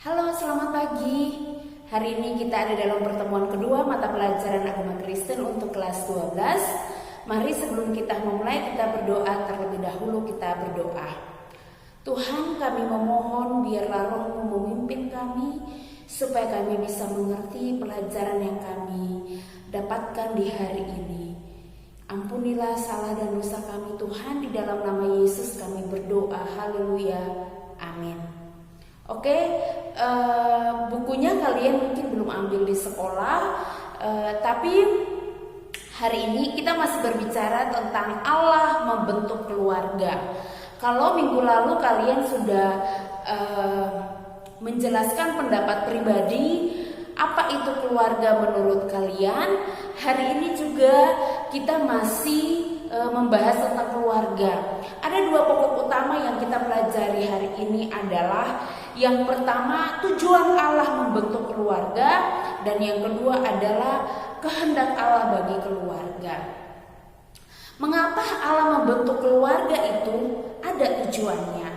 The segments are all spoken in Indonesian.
Halo, selamat pagi. Hari ini kita ada dalam pertemuan kedua mata pelajaran agama Kristen untuk kelas 12. Mari sebelum kita memulai, kita berdoa terlebih dahulu. Kita berdoa. Tuhan, kami memohon biarlah Roh-Mu memimpin kami supaya kami bisa mengerti pelajaran yang kami dapatkan di hari ini. Ampunilah salah dan dosa kami Tuhan, di dalam nama Yesus kami berdoa. Haleluya. Amin. Oke, bukunya kalian mungkin belum ambil di sekolah, tapi hari ini kita masih berbicara tentang Allah membentuk keluarga. Kalau minggu lalu kalian sudah menjelaskan pendapat pribadi, apa itu keluarga menurut kalian, hari ini juga kita masih membahas tentang keluarga. Ada dua pokok utama yang kita pelajari hari ini adalah yang pertama, tujuan Allah membentuk keluarga, dan yang kedua adalah kehendak Allah bagi keluarga. Mengapa Allah membentuk keluarga itu? Ada tujuannya.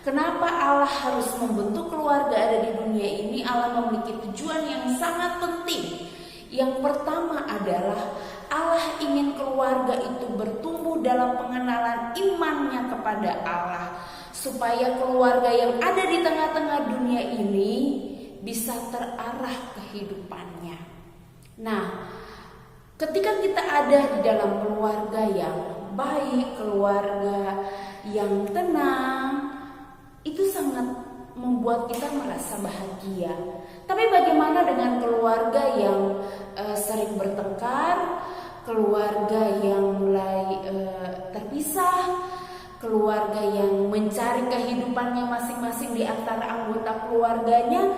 Kenapa Allah harus membentuk keluarga ada di dunia ini? Allah memiliki tujuan yang sangat penting. Yang pertama adalah Allah ingin keluarga itu bertumbuh dalam pengenalan imannya kepada Allah, supaya keluarga yang ada di tengah-tengah dunia ini bisa terarah kehidupannya. Nah, ketika kita ada di dalam keluarga yang baik, keluarga yang tenang, itu sangat membuat kita merasa bahagia. Tapi bagaimana dengan keluarga yang sering bertengkar, keluarga yang mulai terpisah, keluarga yang mencari kehidupannya masing-masing di antara anggota keluarganya?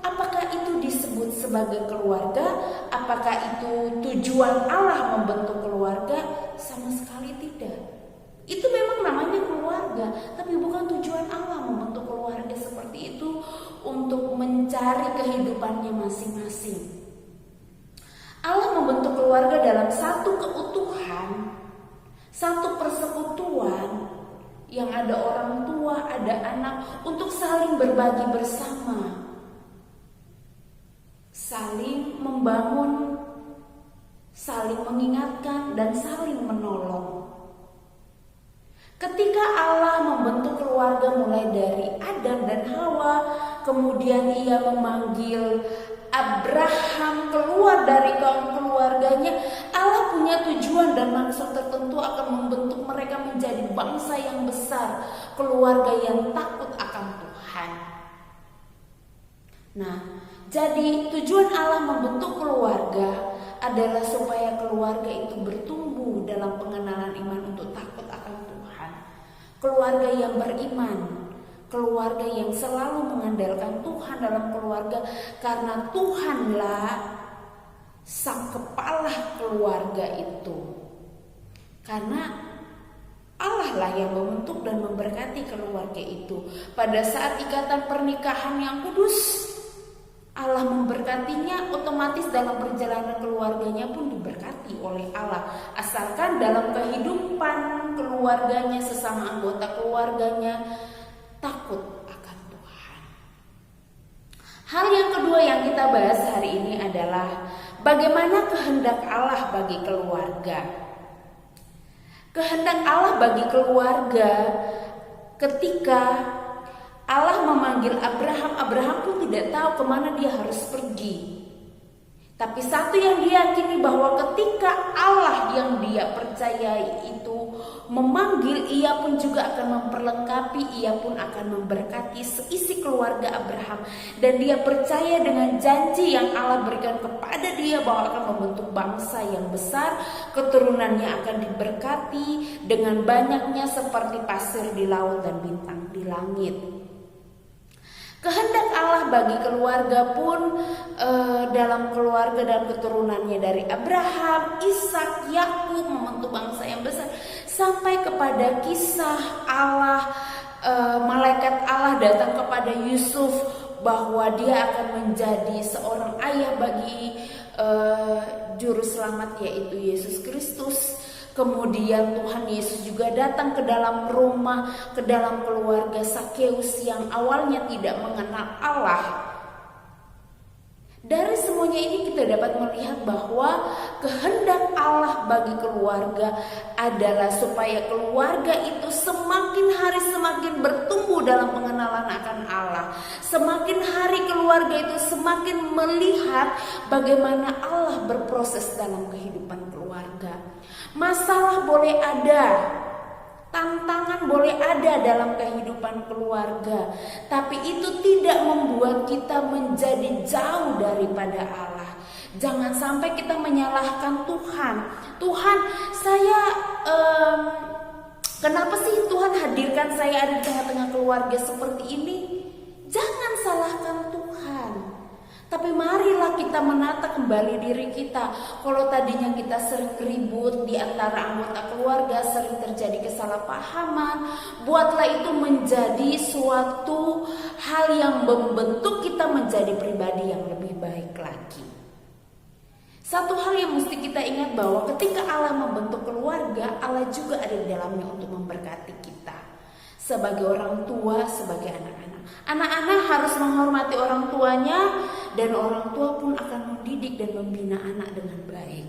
Apakah itu disebut sebagai keluarga? Apakah itu tujuan Allah membentuk keluarga? Sama sekali tidak. Itu memang namanya keluarga, tapi bukan tujuan Allah membentuk keluarga seperti itu untuk mencari kehidupannya masing-masing. Allah membentuk keluarga dalam satu keutuhan, satu persekutuan yang ada orang tua, ada anak, untuk saling berbagi bersama, saling membangun, saling mengingatkan, dan saling menolong. Ketika Allah membentuk keluarga mulai dari Adam dan Hawa, kemudian Ia memanggil Abraham keluar dari kaum keluarganya, Allah punya tujuan dan maksud tertentu akan membentuk mereka menjadi bangsa yang besar, keluarga yang takut akan Tuhan. Nah, jadi tujuan Allah membentuk keluarga adalah supaya keluarga itu bertumbuh dalam pengenalan iman untuk takut akan Tuhan. Keluarga yang beriman, keluarga yang selalu mengandalkan Tuhan dalam keluarga, karena Tuhanlah sang kepala keluarga itu. Karena Allah lah yang membentuk dan memberkati keluarga itu. Pada saat ikatan pernikahan yang kudus, Allah memberkatinya, otomatis dalam perjalanan keluarganya pun diberkati oleh Allah. Asalkan dalam kehidupan keluarganya, sesama anggota keluarganya takut akan Tuhan. Hal yang kedua yang kita bahas hari ini adalah bagaimana kehendak Allah bagi keluarga. Kehendak Allah bagi keluarga ketika Allah memanggil Abraham, Abraham pun tidak tahu kemana dia harus pergi. Tapi satu yang diyakini, bahwa ketika Allah yang dia percayai itu memanggil, Ia pun juga akan memperlengkapi, Ia pun akan memberkati seisi keluarga Abraham. Dan dia percaya dengan janji yang Allah berikan kepada dia bahwa akan membentuk bangsa yang besar, keturunannya akan diberkati dengan banyaknya seperti pasir di laut dan bintang di langit. Kehendak Allah bagi keluarga pun dalam keluarga dan keturunannya dari Abraham, Ishak, Yakub membentuk bangsa yang besar, sampai kepada kisah Allah, malaikat Allah datang kepada Yusuf bahwa dia akan menjadi seorang ayah bagi juru selamat, yaitu Yesus Kristus. Kemudian Tuhan Yesus juga datang ke dalam rumah, ke dalam keluarga Sakeus yang awalnya tidak mengenal Allah. Dari semuanya ini kita dapat melihat bahwa kehendak Allah bagi keluarga adalah supaya keluarga itu semakin hari semakin bertumbuh dalam pengenalan akan Allah. Semakin hari keluarga itu semakin melihat bagaimana Allah berproses dalam kehidupan keluarga. Masalah boleh ada, tantangan boleh ada dalam kehidupan keluarga, tapi itu tidak membuat kita menjadi jauh daripada Allah. Jangan sampai kita menyalahkan Tuhan. Tuhan, saya kenapa sih Tuhan hadirkan saya ada di tengah-tengah keluarga seperti ini? Jangan salahkan Tuhan. Tapi marilah kita menata kembali diri kita. Kalau tadinya kita sering ribut di antara anggota keluarga, sering terjadi kesalahpahaman, buatlah itu menjadi suatu hal yang membentuk kita menjadi pribadi yang lebih baik lagi. Satu hal yang mesti kita ingat bahwa ketika Allah membentuk keluarga, Allah juga ada di dalamnya untuk memberkati kita. Sebagai orang tua, sebagai anak-anak. Anak-anak harus menghormati orang tuanya, dan orang tua pun akan mendidik dan membina anak dengan baik.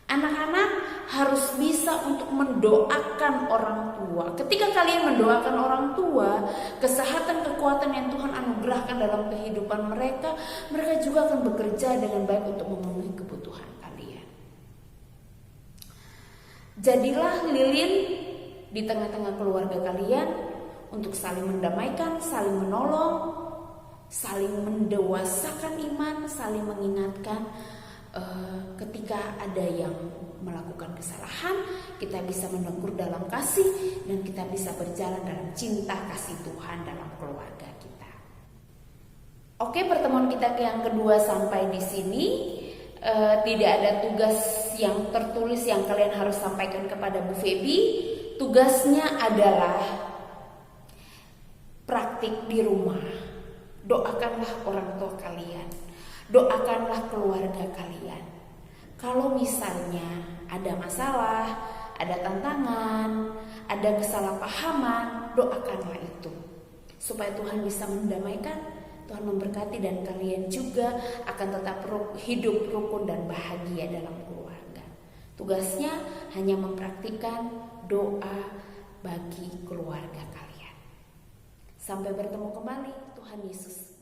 Anak-anak harus bisa untuk mendoakan orang tua. Ketika kalian mendoakan orang tua, kesehatan, kekuatan yang Tuhan anugerahkan dalam kehidupan mereka, mereka juga akan bekerja dengan baik untuk memenuhi kebutuhan kalian. Jadilah lilin di tengah-tengah keluarga kalian untuk saling mendamaikan, saling menolong, saling mendewasakan iman, saling mengingatkan. Ketika ada yang melakukan kesalahan, kita bisa menegur dalam kasih, dan kita bisa berjalan dalam cinta kasih Tuhan dalam keluarga kita. Oke, pertemuan kita yang kedua sampai di sini. Tidak ada tugas yang tertulis yang kalian harus sampaikan kepada Bu Feby. Tugasnya adalah praktik di rumah. Doakanlah orang tua kalian, doakanlah keluarga kalian. Kalau misalnya ada masalah, ada tantangan, ada kesalahpahaman, doakanlah itu supaya Tuhan bisa mendamaikan, Tuhan memberkati, dan kalian juga akan tetap hidup rukun dan bahagia dalam keluarga. Tugasnya hanya mempraktikkan doa bagi keluarga kalian. Sampai bertemu kembali. Tuhan Yesus